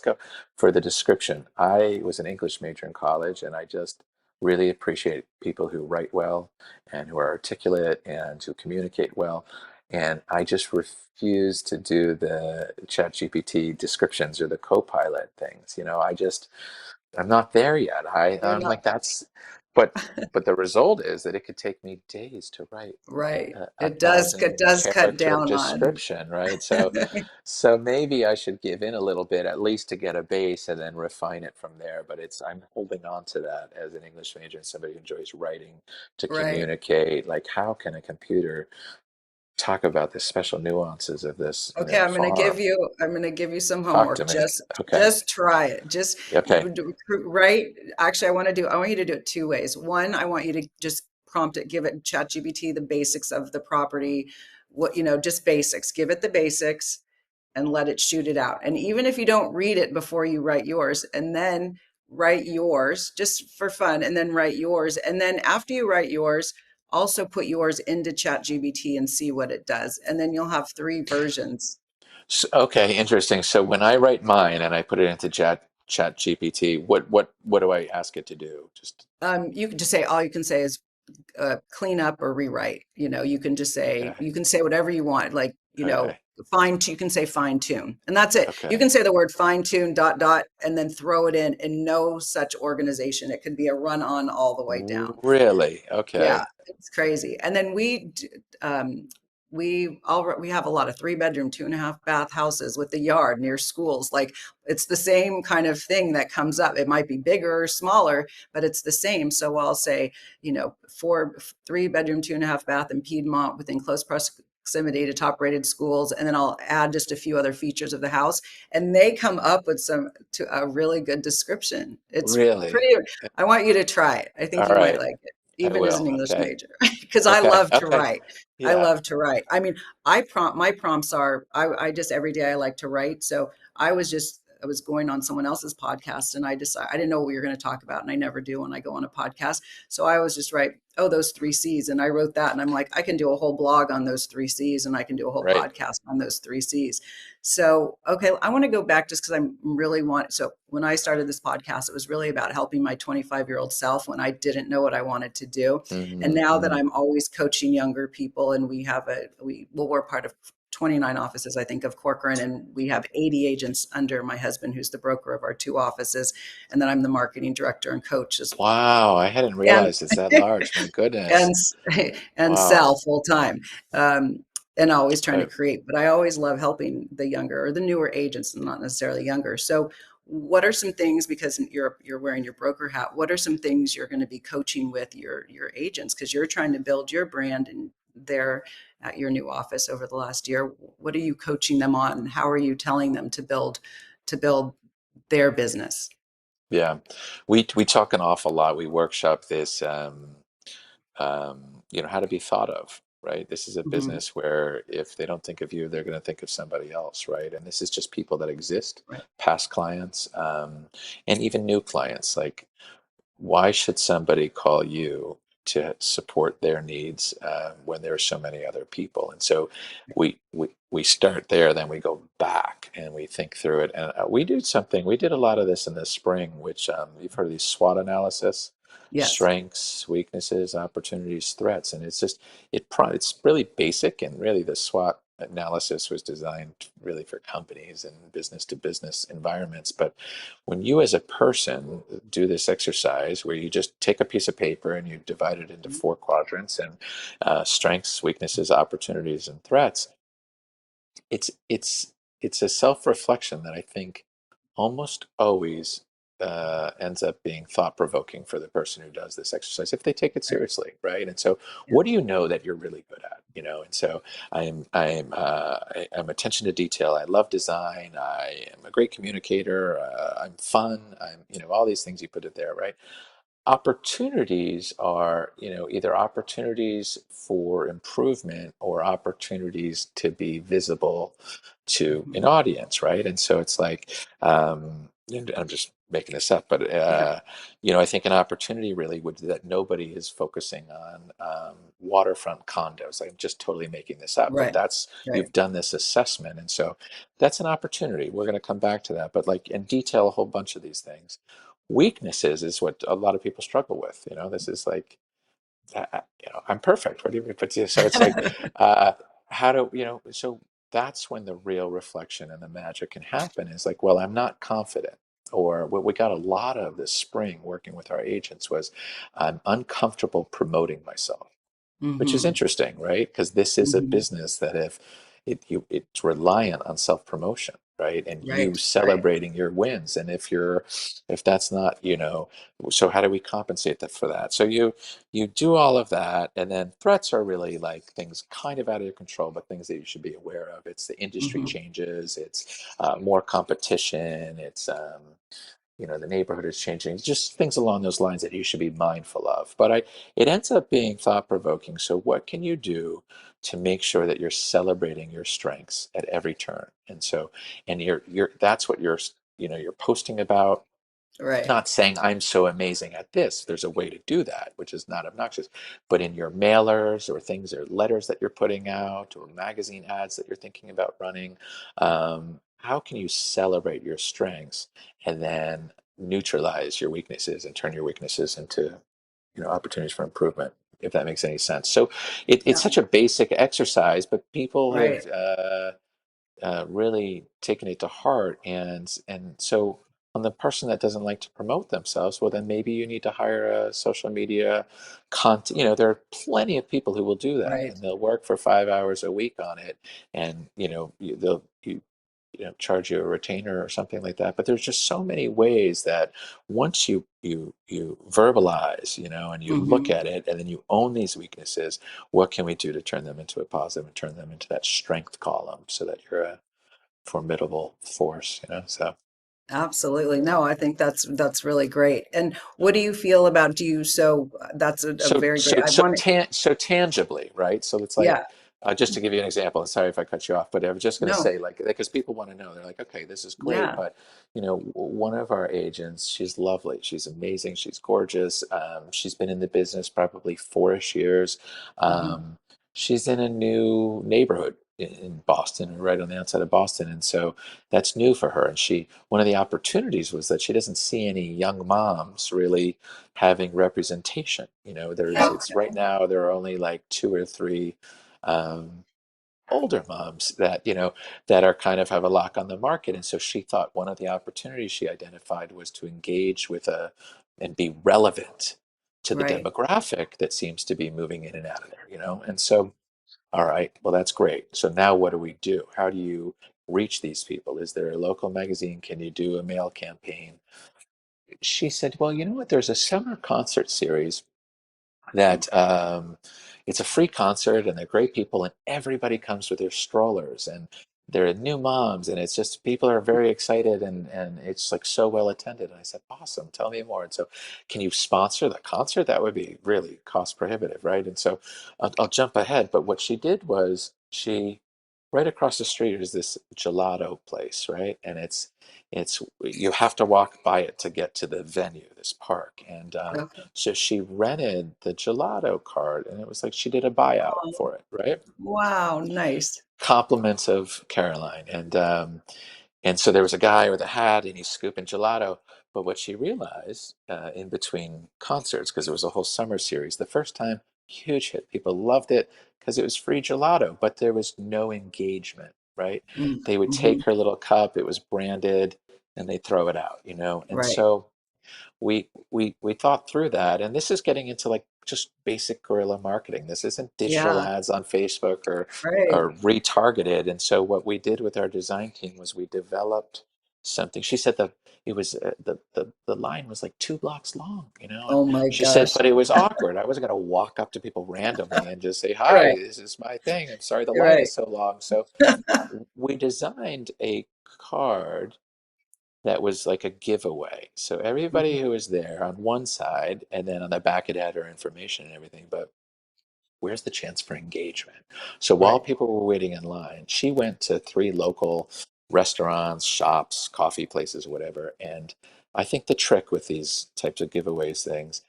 S2: for the description. I was an English major in college, and I just really appreciate people who write well and who are articulate and who communicate well. And I just refuse to do the chat GPT descriptions or the co-pilot things. I'm not there yet.
S1: You're
S2: I'm
S1: not
S2: like, that's but the result is that it could take me days to write
S1: Right.
S2: a
S1: It
S2: thousand
S1: does cut
S2: character
S1: down on.
S2: description, right? So maybe I should give in a little bit, at least to get a base, and then refine it from there. But I'm holding on to that as an English major and somebody who enjoys writing to
S1: Right.
S2: communicate. Like, how can a computer talk about the special nuances of this,
S1: Okay,
S2: farm?
S1: I'm gonna give you some
S2: Talk to
S1: homework.
S2: me.
S1: Just
S2: Okay.
S1: just try it. Just
S2: Okay.
S1: write. Actually, I want you to do it two ways. One, I want you to just prompt it, give it ChatGPT the basics of the property, just basics. Give it the basics and let it shoot it out. And even if you don't read it before you write yours, and then write yours just for fun, and then write yours. And then after you write yours, also put yours into ChatGPT and see what it does. And then you'll have three versions.
S2: Okay, interesting. So when I write mine and I put it into Chat GPT, what do I ask it to do? Just
S1: You can just say, all you can say is clean up or rewrite. You can just say,
S2: okay.
S1: you can say whatever you want, like,
S2: Okay.
S1: you can say fine tune, and that's it. You
S2: Okay.
S1: can say the word fine tune dot dot and then throw it in no such organization. It could be a run on all the way down.
S2: Really?
S1: Yeah,
S2: Okay.
S1: it's crazy. And then we have a lot of 3 bedroom, 2.5 bath houses with the yard near schools. Like, it's the same kind of thing that comes up. It might be bigger or smaller, but it's the same. So I'll say, 3 bedroom, 2.5 bath in Piedmont within close proximity to top rated schools. And then I'll add just a few other features of the house. And they come up with a really good description. It's
S2: Really?
S1: pretty, I want you to try it. I think
S2: All
S1: you might
S2: right.
S1: like it,
S2: I
S1: even as an
S2: will.
S1: English
S2: Okay.
S1: major, because I
S2: Okay.
S1: love to
S2: Okay.
S1: write. I
S2: Yeah.
S1: love to write. I mean, my prompts are, I just, every day I like to write. So I was going on someone else's podcast, and I didn't know what we were going to talk about. And I never do when I go on a podcast. So I was just oh, those 3 C's. And I wrote that, and I'm like, I can do a whole blog on those 3 C's, and I can do a whole
S2: Right.
S1: podcast on those 3 C's. So, okay, I want to go back just because so when I started this podcast, it was really about helping my 25-year-old self when I didn't know what I wanted to do. And
S2: Hmm.
S1: now that
S2: Hmm.
S1: I'm always coaching younger people, and we're part of 29 offices, I think, of Corcoran, and we have 80 agents under my husband, who's the broker of our 2 offices. And then I'm the marketing director and coach
S2: Wow. I hadn't
S1: and,
S2: realized it's that large. My
S1: and,
S2: goodness.
S1: and
S2: Wow.
S1: sell full time. Um, and always trying to
S2: Right.
S1: create, but I always love helping the younger or the newer agents, and not necessarily younger. So what are some things, because you're wearing your broker hat, what are some things you're going to be coaching with your agents, because you're trying to build your brand and there at your new office over the last year? What are you coaching them on? How are you telling them to build their business?
S2: Yeah. We talk an awful lot. We workshop this. How to be thought of, right? This is a
S1: Mhm.
S2: business where if they don't think of you, they're going to think of somebody else, right? And this is just people that exist,
S1: Right.
S2: past clients, and even new clients. Like, why should somebody call you to support their needs when there are so many other people? And so we start there, then we go back and we think through it. And we did a lot of this in the spring, which you've heard of these SWOT analysis:
S1: Yes.
S2: strengths, weaknesses, opportunities, threats. And it's really basic, and really the SWOT analysis was designed really for companies and business to business environments. But when you as a person do this exercise where you just take a piece of paper and you divide it into 4 quadrants, and strengths, weaknesses, opportunities, and threats, it's it's it's a self-reflection that I think almost always ends up being thought-provoking for the person who does this exercise if they take it
S1: Right.
S2: seriously, right? And so,
S1: Yeah.
S2: what do you know that you're really good at? And so I'm attention to detail. I love design. I am a great communicator. I'm fun. I'm all these things you put it there, right? Opportunities are either opportunities for improvement or opportunities to be visible to
S1: Mhm.
S2: an audience, right? And so it's like, and I'm just making this up, but
S1: Yeah.
S2: I think an opportunity really would that nobody is focusing on waterfront condos. I'm just totally making this up, but
S1: Right.
S2: that's
S1: Right.
S2: you've done this assessment, and so that's an opportunity. We're going to come back to that, but like and detail a whole bunch of these things. Weaknesses is what a lot of people struggle with. This is like, I'm perfect. What do you mean? But yeah, so it's like, uh, how do so that's when the real reflection and the magic can happen. Is like, well, I'm not confident. or what we got a lot of this spring working with our agents was I'm uncomfortable promoting myself, which is
S1: Mm-hmm.
S2: interesting, right? Because this is a
S1: Mm-hmm.
S2: business that if it's reliant on self-promotion, right? And you
S1: Right. Right.
S2: celebrating your wins. And if that's not, so how do we compensate that for that? So you do all of that, and then threats are really like things kind of out of your control, but things that you should be aware of. It's the industry
S1: Mm-hmm.
S2: changes, it's more competition, it's the neighborhood is changing, just things along those lines that you should be mindful of. But it ends up being thought provoking. So what can you do to make sure that you're celebrating your strengths at every turn? And so, and you're that's what you're posting about,
S1: Right.
S2: not saying I'm so amazing at this. There's a way to do that, which is not obnoxious. But in your mailers or things or letters that you're putting out or magazine ads that you're thinking about running, how can you celebrate your strengths and then neutralize your weaknesses and turn your weaknesses into opportunities for improvement, if that makes any sense. So it's
S1: Yeah.
S2: such a basic exercise, but people
S1: Right.
S2: have really taken it to heart. And so on the person that doesn't like to promote themselves, well, then maybe you need to hire a social media content. There are plenty of people who will do that,
S1: Right.
S2: and they'll work for 5 hours a week on it, and they'll charge you a retainer or something like that. But there's just so many ways that once you verbalize, and you look
S1: Mm-hmm.
S2: at it, and then you own these weaknesses, what can we do to turn them into a positive and turn them into that strength column so that you're a formidable force. So
S1: Absolutely. No, I think that's really great. And what do you feel about that's a
S2: so
S1: very great.
S2: so
S1: I
S2: so
S1: want to,
S2: so tangibly, right? So it's like,
S1: yeah.
S2: just to give you an example, and sorry if I cut you off, but I was just going to
S1: No.
S2: say, like, because people want to know, they're like, okay, this is great,
S1: Yeah.
S2: but one of our agents, she's lovely, she's amazing, she's gorgeous, she's been in the business probably 4-ish years.
S1: Mm-hmm.
S2: She's in a new neighborhood in Boston, right on the outside of Boston, and so that's new for her. And one of the opportunities was that she doesn't see any young moms really having representation. It's right now there are only like 2 or 3 um, older moms that are kind of have a lock on the market. And so she thought one of the opportunities she identified was to engage with and be relevant to the
S1: Right.
S2: demographic that seems to be moving in and out of there. And so, all right, well, that's great. So now what do we do? How do you reach these people? Is there a local magazine? Can you do a mail campaign? She said, well, you know what? There's a summer concert series that it's a free concert, and they're great people, and everybody comes with their strollers, and they're new moms, and it's just people are very excited, and it's like so well attended. And I said, awesome, tell me more. And so, can you sponsor the concert? That would be really cost prohibitive, right? And so I'll jump ahead, but what she did was she right across the street is this gelato place, right? And it's you have to walk by it to get to the venue, this park. And
S1: Okay.
S2: so she rented the gelato cart, and it was like she did a buyout
S1: Oh,
S2: for it, right?
S1: wow. Nice.
S2: Compliments of Caroline. And so there was a guy with a hat, and he's scooping gelato. But what she realized in between concerts, because it was a whole summer series, the first time, huge hit. People loved it because it was free gelato, but there was no engagement, right? They would
S1: Mm-hmm.
S2: take her little cup, it was branded, and they throw it out. And
S1: Right.
S2: so we thought through that, and this is getting into like just basic guerrilla marketing. This isn't digital
S1: Yeah.
S2: ads on Facebook
S1: Right.
S2: or retargeted. And so what we did with our design team was we developed something. She said that it was the line was like 2 blocks long. And
S1: Oh my
S2: she said,
S1: gosh.
S2: but it was awkward. I wasn't going to walk up to people randomly and just say, hi,
S1: Right.
S2: this is my thing, I'm sorry the line
S1: Right.
S2: is so long. So we designed a card that was like a giveaway. So everybody
S1: Mhm.
S2: who was there on one side, and then on the back it had her information and everything, but where's the chance for engagement? So while
S1: Right.
S2: people were waiting in line, she went to 3 local restaurants, shops, coffee places, whatever. And I think the trick with these types of giveaways things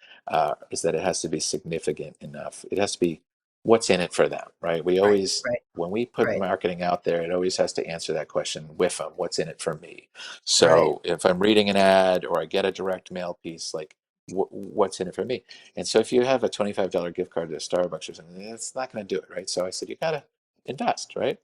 S2: is that it has to be significant enough. It has to be what's in it for them, right? We
S1: Right.
S2: always,
S1: Right.
S2: when we put
S1: Right.
S2: marketing out there, it always has to answer that question with them. What's in it for me?
S1: Right.
S2: So if I'm reading an ad or I get a direct mail piece, like what's in it for me? And so if you have a $25 gift card to Starbucks or something, it's not going to do it, right? So I said, you got to invest, right?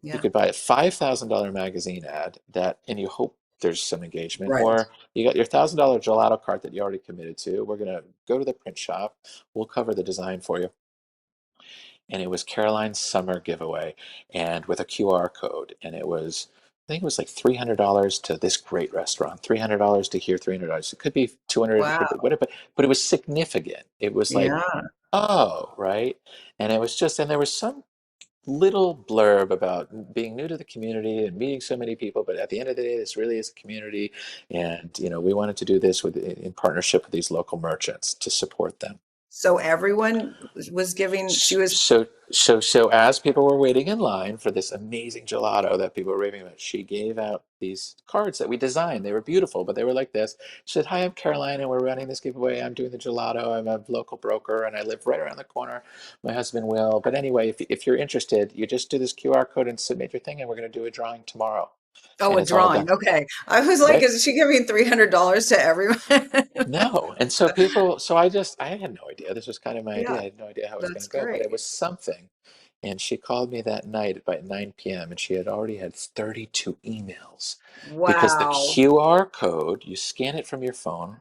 S2: You
S1: Yeah.
S2: could buy a $5,000 magazine ad and you hope there's some engagement.
S1: Right.
S2: Or you got your $1,000 gelato cart that you already committed to. We're going to go to the print shop. We'll cover the design for you. And it was Caroline's summer giveaway, and with a QR code. And it was, I think it was like $300 to this great restaurant, $300 to here, $300. It could be 200, it could be
S1: Wow.
S2: whatever, but it was significant. It was like,
S1: Yeah.
S2: oh, right. And it was just, and there was some little blurb about being new to the community and meeting so many people, but at the end of the day, this really is a community. And, we wanted to do this in partnership with these local merchants to support them.
S1: So everyone was giving, she was,
S2: So as people were waiting in line for this amazing gelato that people were raving about, she gave out these cards that we designed. They were beautiful, but they were like this. She said, "Hi, I'm Caroline, and we're running this giveaway. I'm doing the gelato. I'm a local broker, and I live right around the corner. My husband will. But anyway, if you're interested, you just do this QR code and submit your thing, and we're going to do a drawing tomorrow,
S1: oh,
S2: and
S1: a
S2: it's all done."
S1: drawing. Okay. I was like,
S2: Right?
S1: is she giving $300 to everyone?
S2: No. And so people, so I had no idea. This was kind of my idea.
S1: Yeah,
S2: I had no idea how it was going
S1: that's
S2: to go, but it
S1: great.
S2: was something. And she called me that night about 9 p.m. and she had already had 32 emails because the
S1: Wow.
S2: QR code, you scan it from your phone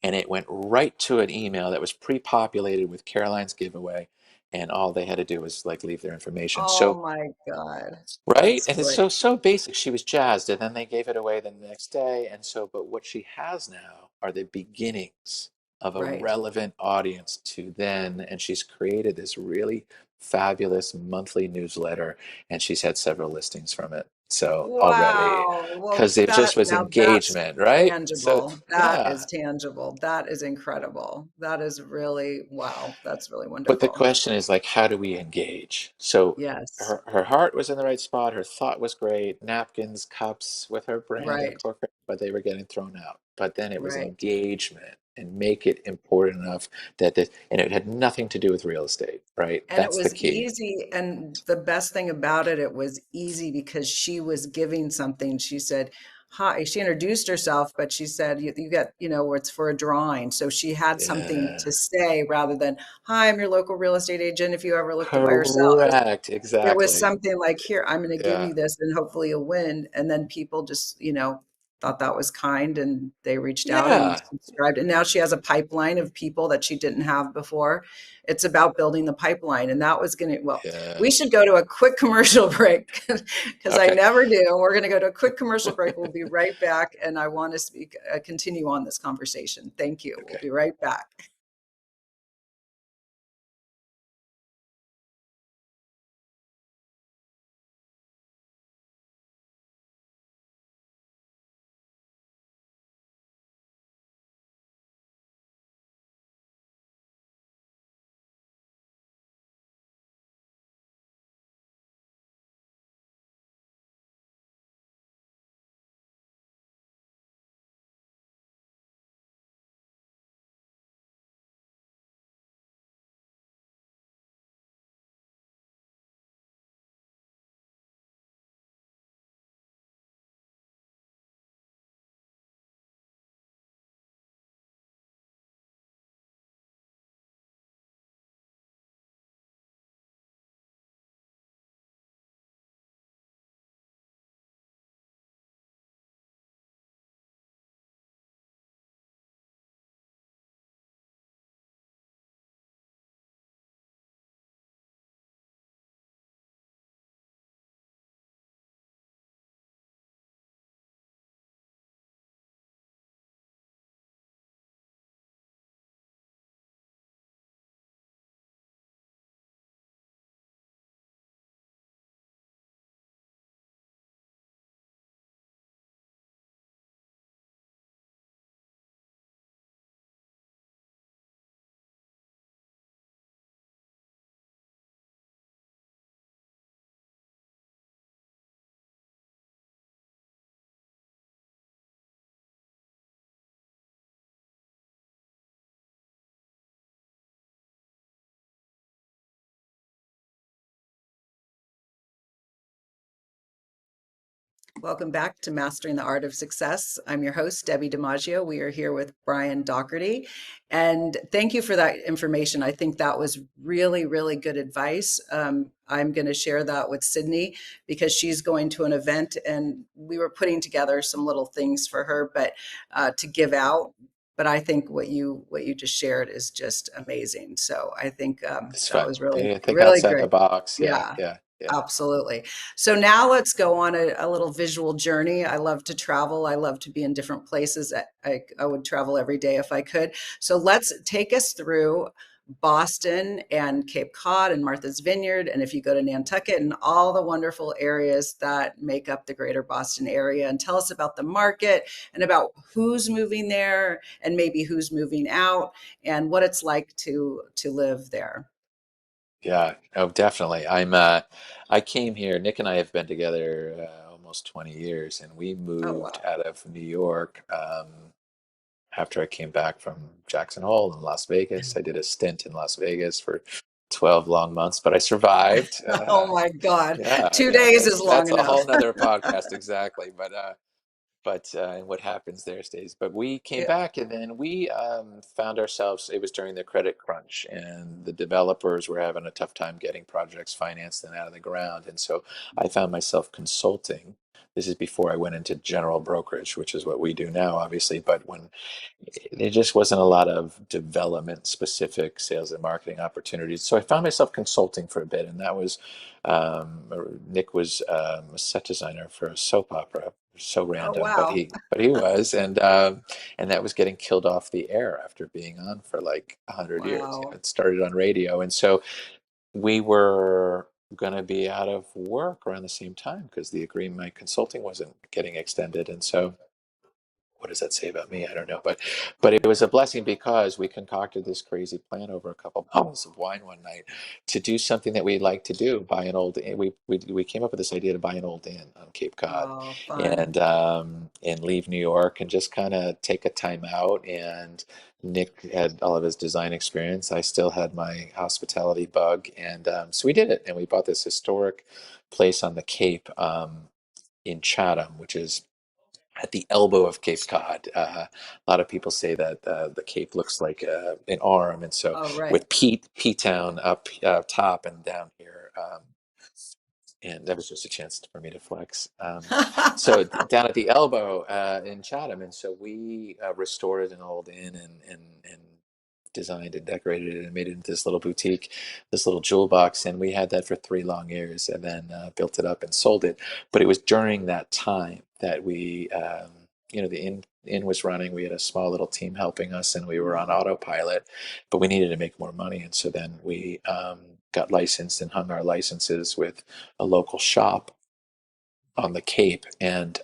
S2: and it went right to an email that was pre-populated with Caroline's giveaway. And all they had to do was like leave their information.
S1: Oh
S2: So
S1: my God.
S2: right?
S1: That's
S2: And it's
S1: great.
S2: so basic. She was jazzed, and then they gave it away the next day. And so, but what she has now are the beginnings of a
S1: Right.
S2: relevant audience to then, and she's created this really fabulous monthly newsletter, and she's had several listings from it. So already,
S1: Wow. Well,
S2: because it
S1: that
S2: just was
S1: now that's
S2: engagement, right? So
S1: tangible. That
S2: yeah.
S1: is tangible. That is incredible. That is really, wow. That's really
S2: But the
S1: wonderful.
S2: question is like, how do we engage? So
S1: Yes.
S2: her heart was in the right spot. Her thought was great. Napkins, cups with her brand and
S1: Right.
S2: Corcoran, but they were getting thrown out. But then it was
S1: Right.
S2: engagement and make it important enough and it had nothing to do with real estate, right?
S1: And it
S2: That's the
S1: was
S2: key.
S1: easy. And the best thing about it, it was easy because she was giving something. She said, hi, she introduced herself, but she said, you get, where it's for a drawing. So she had something
S2: Yeah.
S1: to say rather than, hi, I'm your local real estate agent. If you ever look to buy or sell,
S2: Correct.
S1: it was
S2: Exactly.
S1: something like, here, I'm going to give
S2: Yeah.
S1: you this and hopefully you'll win. And then people just, thought that was kind and they reached out and
S2: Yeah.
S1: subscribed. And now she has a pipeline of people that she didn't have before. It's about building the pipeline. And that was going to, well,
S2: Yeah.
S1: we should go to a quick commercial break because I
S2: Okay.
S1: never do. We're going to go to a quick commercial break. We'll be right back. And I want to continue on this conversation. Thank you. We'll
S2: Okay.
S1: be right back. Welcome back to Mastering the Art of Success. I'm your host, Debbi DiMaggio. We are here with Brian Doherty. And thank you for that information. I think that was really, really good advice. I'm going to share that with Sydney because she's going to an event and we were putting together some little things for her, but to give out. But I think what you just shared is just amazing. So I think
S2: It's
S1: that
S2: fun.
S1: was really,
S2: Yeah, think
S1: really
S2: outside the
S1: great.
S2: box. Yeah,
S1: Yeah.
S2: yeah, yeah.
S1: Absolutely. So now let's go on a little visual journey. I love to travel. I love to be in different places. I would travel every day if I could. So let's take us through Boston and Cape Cod and Martha's Vineyard. And if you go to Nantucket and all the wonderful areas that make up the greater Boston area, and tell us about the market and about who's moving there and maybe who's moving out and what it's like to live there.
S2: Yeah, oh, definitely. I came here. Nick and I have been together almost 20 years, and we
S1: Oh,
S2: moved
S1: wow.
S2: out of New York after I came back from Jackson Hole in Las Vegas. I did a stint in Las Vegas for 12 long months, but I survived.
S1: Oh my God.
S2: Yeah,
S1: Two
S2: yeah,
S1: days is long
S2: that's a
S1: enough.
S2: whole nother podcast, exactly. But and what happens there stays. But we came
S1: Yeah.
S2: back, and then we found ourselves. It was during the credit crunch, and the developers were having a tough time getting projects financed and out of the ground. And so I found myself consulting. This is before I went into general brokerage, which is what we do now, obviously. But when there just wasn't a lot of development specific sales and marketing opportunities. So I found myself consulting for a bit, and that was um, Nick was a set designer for a soap opera. So
S1: Oh,
S2: random, but
S1: wow.
S2: he was, and that was getting killed off the air after being on for like 100 years. You know,
S1: Wow.
S2: it started on radio, and so we were going to be out of work around the same time because the agreement, my consulting wasn't getting extended, and so what does that say about me? I don't know, but it was a blessing because we concocted this crazy plan over a couple bottles of wine one night to do something that we like to do. Buy an old inn. We came up with this idea to buy an old inn on Cape Cod,
S1: Oh, fun.
S2: and leave New York and just kind of take a time out. And Nick had all of his design experience. I still had my hospitality bug, and so we did it. And we bought this historic place on the Cape in Chatham, which is at the elbow of Cape Cod. A lot of people say that the Cape looks like an arm, and so
S1: Oh, right.
S2: with P Town up top and down here. And that was just a chance for me to flex. So down at the elbow in Chatham, and so we restored an old inn and designed and decorated it and made it into this little boutique, this little jewel box, and we had that for 3 long years, and then built it up and sold it. But it was during that time that the inn was running. We had a small little team helping us, and we were on
S1: Mhm.
S2: autopilot, but we needed to make more money, and so then we got licensed and hung our licenses with a local shop on the Cape, and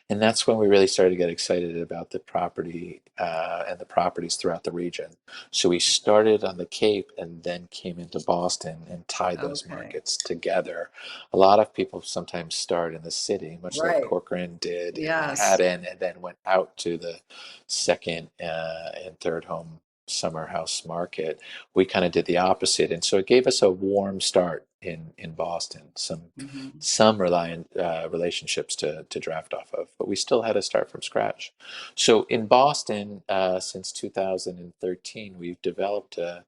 S2: that's when we really started to get excited about the property and the properties throughout the region. So we started on the Cape and then came into Boston and tied those
S1: Okay.
S2: markets together. A lot of people sometimes start in the city, much like
S1: Right.
S2: Corcoran did in
S1: Yes.
S2: Manhattan, and then went out to the second and third home summer house market. We kind of did the opposite, and so it gave us a warm start in Boston.
S1: Hmm.
S2: Some reliant relationships to draft off of, but we still had to start from scratch. So in Boston, since 2013, we've developed a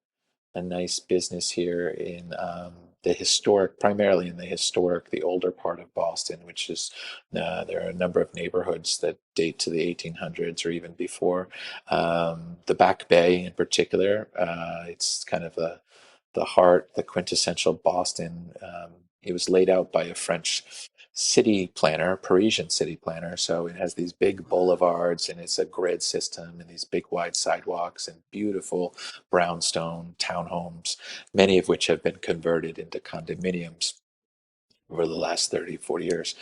S2: nice business here in primarily in the historic, the older part of Boston, which is there are a number of neighborhoods that date to the 1800s or even before. The Back Bay, in particular, it's kind of the heart, the quintessential Boston. It was laid out by a French city planner, Parisian city planner. So it has these big boulevards and it's a grid system and these big wide sidewalks and beautiful brownstone townhomes, many of which have been converted into condominiums over the last 30, 40 years.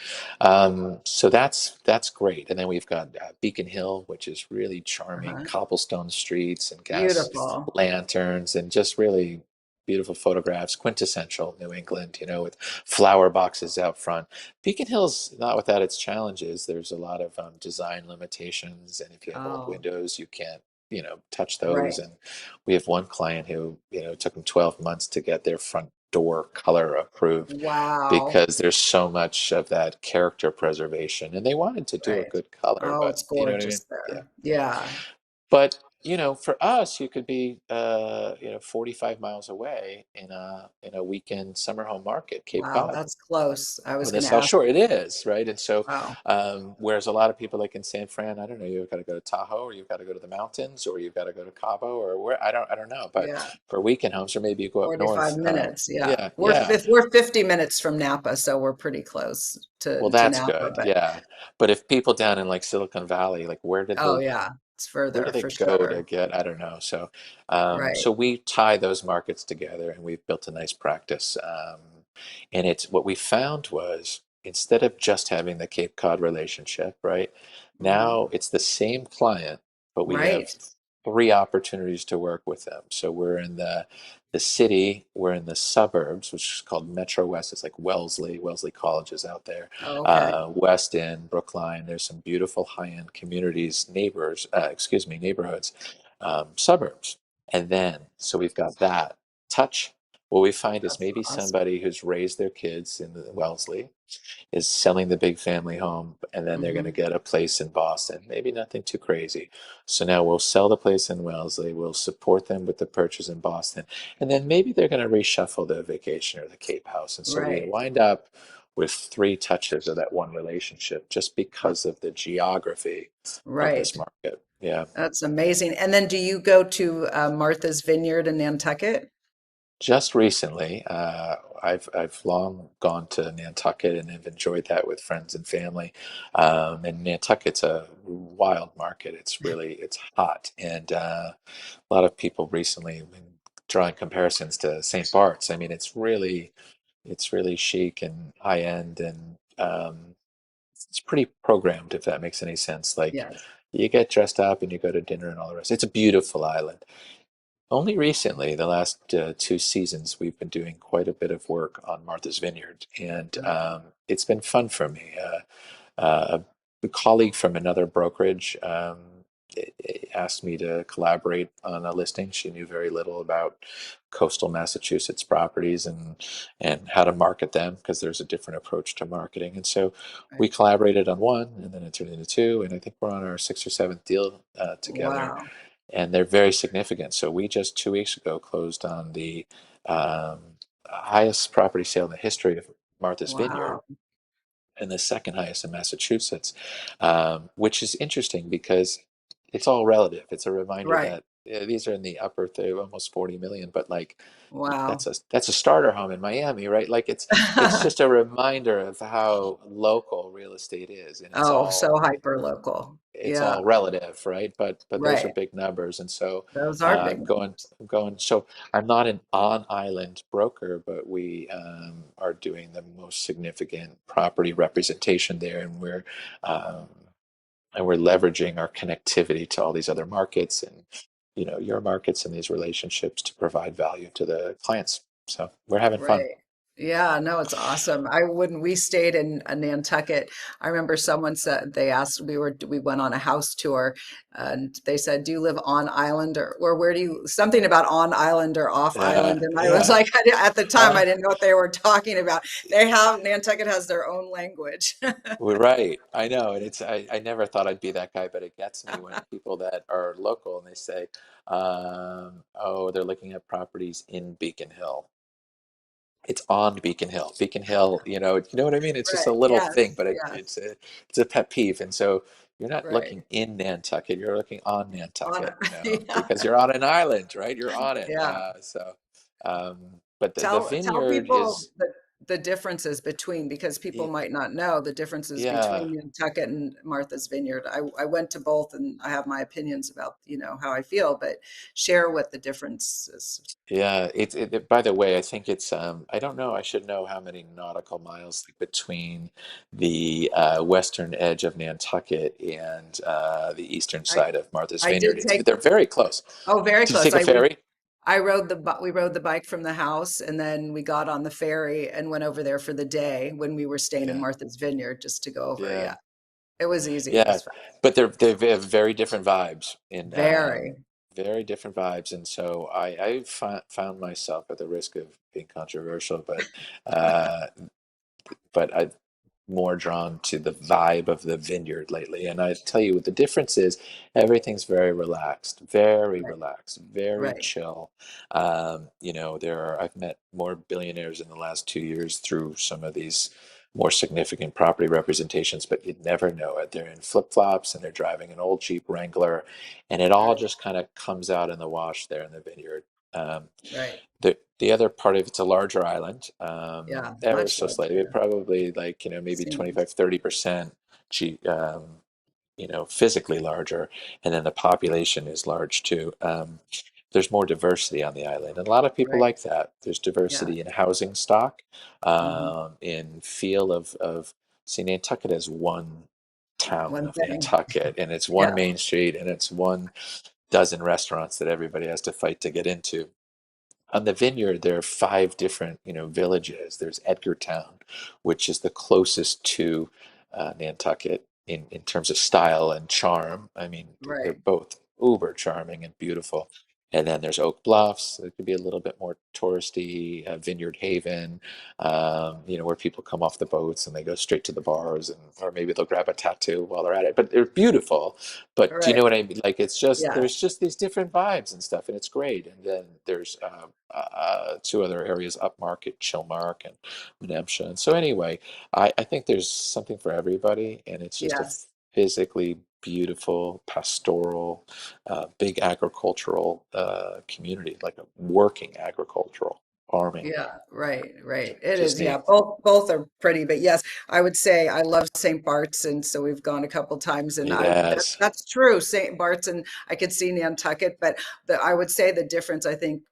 S2: So that's great. And then we've got Beacon Hill, which is really charming,
S1: Uh-huh.
S2: cobblestone streets and gas
S1: Beautiful.
S2: lanterns and just really beautiful photographs, quintessential New England, with flower boxes out front. Beacon Hill's not without its challenges. There's a lot of design limitations, and if you have old
S1: Oh,
S2: windows, you can't, touch those.
S1: right.
S2: And we have one client who, it took them 12 months to get their front door color approved
S1: Wow.
S2: because there's so much of that character preservation. And they wanted to do a
S1: Right.
S2: good color,
S1: Oh,
S2: but
S1: it's
S2: you know what I mean?
S1: gorgeous
S2: Yeah.
S1: there. Yeah.
S2: But, for us, you could be, 45 miles away in a weekend summer home market, Cape
S1: Wow,
S2: Cod,
S1: that's close. I was
S2: on the
S1: going to
S2: South
S1: ask
S2: Shore.
S1: you.
S2: It is, right? And so,
S1: Wow.
S2: whereas a lot of people like in San Fran, I don't know, you've got to go to Tahoe, or you've got to go to the mountains, or you've got to go to Cabo, or where, I don't know. But
S1: Yeah.
S2: for weekend homes, or maybe you go up
S1: 45
S2: north.
S1: minutes. Yeah.
S2: Yeah, yeah.
S1: We're 50 minutes from Napa, so we're pretty close
S2: Well,
S1: to
S2: that's
S1: Napa,
S2: good.
S1: but
S2: Yeah. But if people down in like Silicon Valley, like
S1: oh yeah, it's
S2: where do
S1: further
S2: they
S1: for
S2: go to
S1: sure.
S2: get, I don't know.
S1: Right.
S2: So we tie those markets together, and we've built a nice practice. And it's what we found was, instead of just having the Cape Cod relationship, right?
S1: Hmm.
S2: Now it's the same client, but we have
S1: Right.
S2: three opportunities to work with them. So we're in the city, we're in the suburbs, which is called Metro West. It's like Wellesley College is out there.
S1: Oh, okay.
S2: West End, Brookline. There's some beautiful high-end communities, neighborhoods, suburbs. And then, so we've got that touch. What we find is
S1: That's
S2: maybe
S1: awesome.
S2: somebody who's raised their kids in the Wellesley is selling the big family home, and then they're going to
S1: Hmm.
S2: get a place in Boston, maybe nothing too crazy. So now we'll sell the place in Wellesley, we'll support them with the purchase in Boston, and then maybe they're going to reshuffle the vacation or the Cape House. And so we
S1: Right.
S2: wind up with three touches of that one relationship just
S1: Uh,
S2: because of the geography of this
S1: Right.
S2: market. Yeah.
S1: That's amazing. And then do you go to Martha's Vineyard in Nantucket?
S2: Just recently, I've long gone to Nantucket and have enjoyed that with friends and family. And Nantucket's a wild market. It's hot, and a lot of people recently have been drawing comparisons to St. Bart's. I mean, it's really chic and high end, and it's pretty programmed, if that makes any sense. Like,
S1: Yes.
S2: you get dressed up and you go to dinner and all the rest. It's a beautiful island. Only recently, the last 2 seasons, we've been doing quite a bit of work on Martha's Vineyard, and it's been fun for me. A colleague from another brokerage asked me to collaborate on a listing. She knew very little about coastal Massachusetts properties and how to market them, because there's a different approach to marketing. And so we
S1: Right.
S2: collaborated on one, and then it turned into two, and I think we're on our sixth or seventh deal together,
S1: Wow.
S2: and they're very significant. So we just 2 weeks ago closed on the um, highest property sale in the history of Martha's Vineyard,
S1: Wow.
S2: and the second highest in Massachusetts, which is interesting because it's all relative. It's a reminder
S1: Right.
S2: that these are in the upper almost 40 million, but like,
S1: Wow.
S2: that's a starter home in Miami, right? Like, it's just a reminder of how local real estate is, and it's
S1: Oh, so
S2: all
S1: hyper local.
S2: it's
S1: Yeah.
S2: all relative, right? But those are
S1: Right.
S2: big numbers, and so
S1: Those are big
S2: I'm going,
S1: numbers.
S2: I'm going. So I'm not an on-island broker, but we are doing the most significant property representation there, um, and we're leveraging our connectivity to all these other markets, and your markets and these relationships to provide value to the clients. So we're having fun.
S1: Right. Yeah, no, it's awesome. We stayed in Nantucket, I remember someone said, they asked, we went on a house tour and they said, do you live on island or where do you, something about on island or off island? And I was
S2: Yeah.
S1: like, at the time, I
S2: Huh?
S1: didn't know what they were talking about. Nantucket has their own language.
S2: We're right. I know. And I never thought I'd be that guy, but it gets me when people that are local and they say, oh, they're looking at properties in Beacon Hill. It's on Beacon Hill. Beacon Hill, you know what I mean? It's just a
S1: Right.
S2: little thing,
S1: Yes.
S2: but
S1: Yes.
S2: it's a pet peeve. And so you're not
S1: Right.
S2: looking in Nantucket, you're looking on
S1: On,
S2: Nantucket,
S1: yeah.
S2: because you're on an island, right? You're on it.
S1: Yeah.
S2: Um, but the
S1: Tell
S2: vineyard
S1: people
S2: is,
S1: the differences between, because people
S2: y-
S1: might not know the differences
S2: yeah.
S1: between Nantucket and Martha's Vineyard. I went to both and I have my opinions about, how I feel, but share what the difference is.
S2: Yeah, by the way, I think it's I don't know, I should know how many nautical miles like between the western edge of Nantucket and the eastern
S1: I
S2: side of Martha's
S1: I
S2: Vineyard.
S1: did
S2: It's
S1: take,
S2: they're very close.
S1: oh, very
S2: Did you
S1: close.
S2: take a ferry?
S1: We rode the bike from the house and then we got on the ferry and went over there for the day when we were staying in
S2: Yeah,
S1: Martha's Vineyard just to go over.
S2: yeah,
S1: Yeah. It was easy. It
S2: yeah.
S1: was fun.
S2: But they have very different vibes in
S1: Very.
S2: very different vibes. And so I found myself, at the risk of being controversial, uh, but I more drawn to the vibe of the vineyard lately. And I tell you what the difference is, everything's very relaxed, very
S1: Right.
S2: chill. I've met more billionaires in the last 2 years through some of these more significant property representations, but you'd never know it. They're in flip-flops and they're driving an old Jeep Wrangler, and it all
S1: Right.
S2: just kind of comes out in the wash there in the vineyard. Um,
S1: Right.
S2: the other part of it's a larger island,
S1: Yeah.
S2: ever
S1: Much
S2: so slightly,
S1: larger.
S2: probably like, maybe
S1: Seems.
S2: 25-30% physically larger. And then the population is large too. There's more diversity on the island, and a lot of people
S1: Right.
S2: like that. There's
S1: Yeah.
S2: diversity in housing stock,
S1: Hmm.
S2: in feel of see, Nantucket as one town
S1: One
S2: of
S1: thing.
S2: Nantucket, and it's one
S1: Yeah.
S2: main street, and it's one dozen restaurants that everybody has to fight to get into. On the vineyard, there are five different, villages. There's Edgartown, which is the closest to Nantucket in terms of style and charm. I mean, they're
S1: Right.
S2: both uber charming and beautiful. And then there's Oak Bluffs. It could be a little bit more touristy. Vineyard Haven, where people come off the boats and they go straight to the bars, or maybe they'll grab a tattoo while they're at it. But they're beautiful. But do you know
S1: Right.
S2: what I mean? Like,
S1: Yeah.
S2: there's just these different vibes and stuff, and it's great. And then there's two other areas, Upmarket, Chilmark, and Menemsha. And so anyway, I think there's something for everybody, and it's just a
S1: Yes.
S2: physically beautiful, pastoral, big agricultural community, like a working agricultural farming.
S1: Yeah, right, right. It
S2: Just
S1: is. Yeah,
S2: neat.
S1: both are pretty, but yes, I would say I love St. Bart's, and so we've gone a couple times, and
S2: Yes.
S1: that's true. St. Bart's, and I could see Nantucket, but I would say the difference. I think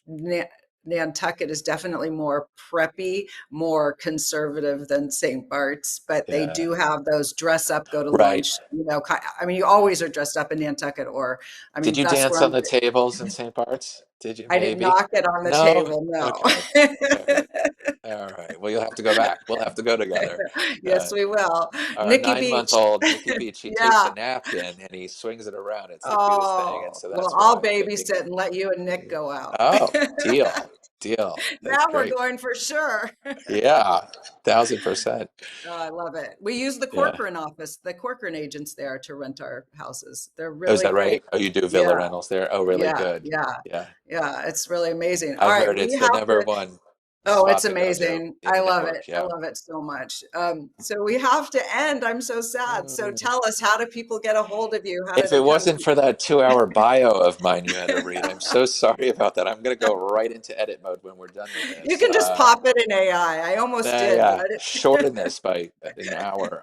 S1: Na Nantucket is definitely more preppy, more conservative than St. Bart's, but they
S2: Yeah.
S1: do have those dress up, go to
S2: Right.
S1: lunch. I mean, you always are dressed up in Nantucket, or I
S2: Did
S1: mean,
S2: you
S1: that's
S2: dance
S1: where
S2: on
S1: I'm.
S2: the tables in St. Bart's? Did you
S1: I didn't
S2: maybe?
S1: knock it on the
S2: No?
S1: table, no.
S2: Okay. All right. All right. Well, you'll have to go back. We'll have to go together.
S1: Yes,
S2: Uh,
S1: we will.
S2: our
S1: Nikki
S2: 9 month
S1: Beach.
S2: old Nikki Beach, he takes a
S1: Yeah.
S2: napkin and he swings it around. It's the cutest thing. And
S1: Oh,
S2: so
S1: well,
S2: that's
S1: I'll
S2: why I'm thinking.
S1: babysit and let you and Nick go out.
S2: Oh, deal. Deal. That's
S1: Now we're
S2: great.
S1: going for sure.
S2: Yeah. 1000%.
S1: Oh, I love it. We use the
S2: Yeah.
S1: Corcoran office, the Corcoran agents there to rent our houses. They're
S2: Oh, is
S1: really
S2: that
S1: great.
S2: right? Oh, you do villa
S1: Yeah,
S2: rentals there? Oh, really
S1: yeah,
S2: good.
S1: yeah,
S2: Yeah.
S1: yeah. It's really amazing. All
S2: I've
S1: right,
S2: heard
S1: we
S2: it's the
S1: have
S2: number
S1: to.
S2: one
S1: Oh, it's
S2: spot to go to
S1: amazing.
S2: in
S1: I
S2: the
S1: love it.
S2: network.
S1: I
S2: Yeah.
S1: love it so much. So we have to end. I'm so sad. So
S2: Mm.
S1: tell us, how do people get a hold of you?
S2: If it
S1: How do
S2: wasn't for that 2 hour bio of mine you had to read, I'm so sorry about that. I'm going to go right into edit mode when we're done with
S1: You
S2: this.
S1: can just pop it in AI. I almost did, but
S2: Yeah,
S1: I
S2: shorten
S1: didn't.
S2: this by an hour.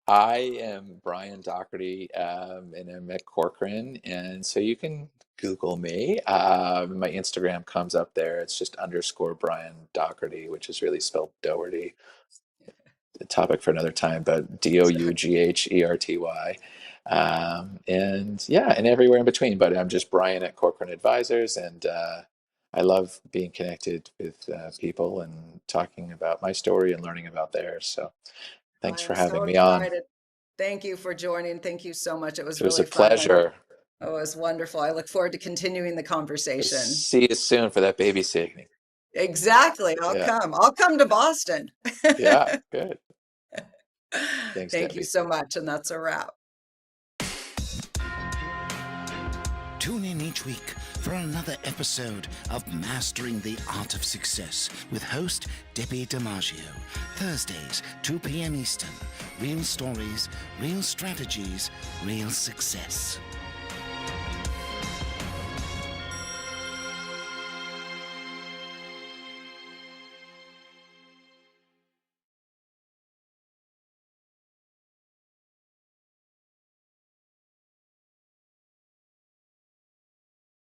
S2: I am Brian Doherty, and I'm at Corcoran, and so you can Google me. My Instagram comes up there. It's just underscore Brian Dougherty, which is really spelled Doherty. A topic for another time, but Dougherty. And yeah, and everywhere in between. But I'm just Brian at Corcoran Advisors, and I love being connected with people and talking about my story and learning about theirs. So
S1: I
S2: thanks for
S1: am so
S2: having me on.
S1: excited. Thank you for joining. Thank you so much. It was
S2: It was a
S1: really fun. I hope
S2: pleasure.
S1: it was wonderful. I look forward to continuing the conversation.
S2: See you soon for that babysitting.
S1: Exactly. I'll
S2: Yeah,
S1: come. I'll come to Boston.
S2: yeah, good. Thanks,
S1: Thank you
S2: Debbie.
S1: so much. And that's a wrap.
S3: Tune in each week for another episode of Mastering the Art of Success with host Debbi DiMaggio. Thursdays, 2 p.m. Eastern. Real stories, real strategies, real success.